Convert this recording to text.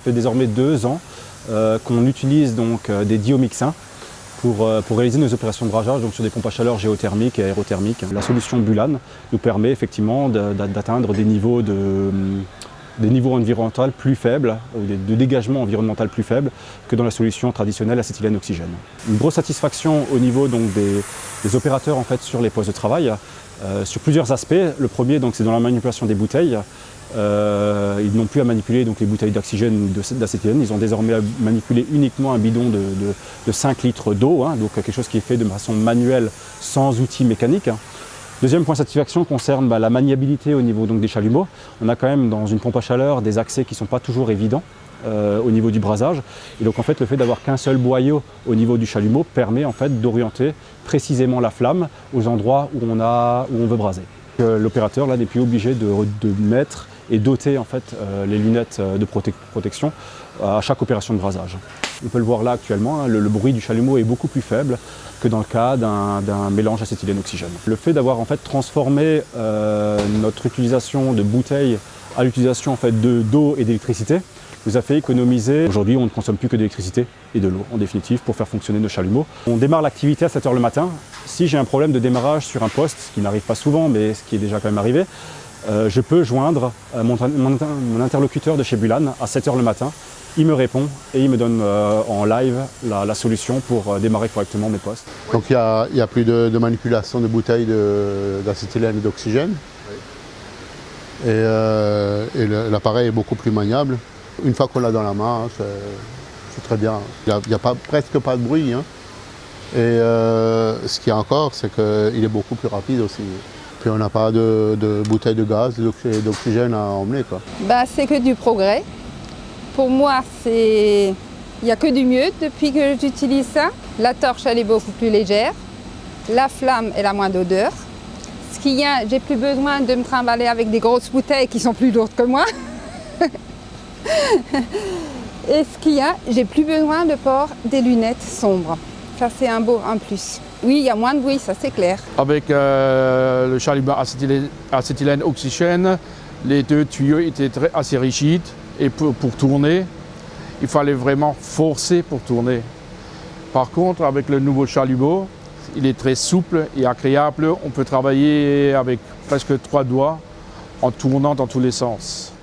fait désormais 2 ans qu'on utilise donc des diomixins pour réaliser nos opérations de brassage donc sur des pompes à chaleur géothermiques et aérothermiques. La solution Bulan nous permet effectivement d'atteindre des niveaux environnementaux plus faibles, de dégagement environnemental plus faibles que dans la solution traditionnelle acétylène-oxygène. Une grosse satisfaction au niveau donc, des opérateurs en fait, sur les postes de travail, sur plusieurs aspects. Le premier, c'est dans la manipulation des bouteilles. Ils n'ont plus à manipuler donc, les bouteilles d'oxygène ou d'acétylène, ils ont désormais à manipuler uniquement un bidon de 5 litres d'eau, donc quelque chose qui est fait de façon manuelle sans outils mécaniques. Deuxième point de satisfaction concerne la maniabilité au niveau donc, des chalumeaux. On a quand même dans une pompe à chaleur des accès qui ne sont pas toujours évidents au niveau du brasage. Et donc en fait le fait d'avoir qu'un seul boyau au niveau du chalumeau permet en fait d'orienter précisément la flamme aux endroits où on veut braser. L'opérateur n'est plus obligé de mettre et doter en fait, les lunettes de protection à chaque opération de brasage. On peut le voir là actuellement, le bruit du chalumeau est beaucoup plus faible que dans le cas d'un mélange acétylène-oxygène. Le fait d'avoir en fait, transformé notre utilisation de bouteilles à l'utilisation en fait, d'eau et d'électricité nous a fait économiser. Aujourd'hui, on ne consomme plus que d'électricité et de l'eau, en définitive, pour faire fonctionner nos chalumeaux. On démarre l'activité à 7 h le matin. Si j'ai un problème de démarrage sur un poste, ce qui n'arrive pas souvent, mais ce qui est déjà quand même arrivé, je peux joindre mon interlocuteur de chez Bulan à 7 h le matin. Il me répond et il me donne en live la solution pour démarrer correctement mes postes. Donc il n'y a plus de manipulation de bouteilles d'acétylène et d'oxygène. Oui. Et l'appareil est beaucoup plus maniable. Une fois qu'on l'a dans la main, c'est très bien. Il n'y a presque pas de bruit. Hein. Et ce qu'il y a encore, c'est qu'il est beaucoup plus rapide aussi. Puis on n'a pas de bouteilles de gaz, d'oxygène à emmener. C'est que du progrès. Pour moi, il n'y a que du mieux depuis que j'utilise ça. La torche, elle est beaucoup plus légère. La flamme, elle a moins d'odeur. Ce qu'il y a, j'ai plus besoin de me trimballer avec des grosses bouteilles qui sont plus lourdes que moi. Et ce qu'il y a, j'ai plus besoin de porter des lunettes sombres. Ça, c'est un plus. Oui, il y a moins de bruit, ça c'est clair. Avec le chalumeau acétylène-oxygène, les 2 tuyaux étaient assez rigides. Et pour tourner, il fallait vraiment forcer pour tourner. Par contre, avec le nouveau chalumeau, il est très souple et agréable. On peut travailler avec presque 3 doigts en tournant dans tous les sens.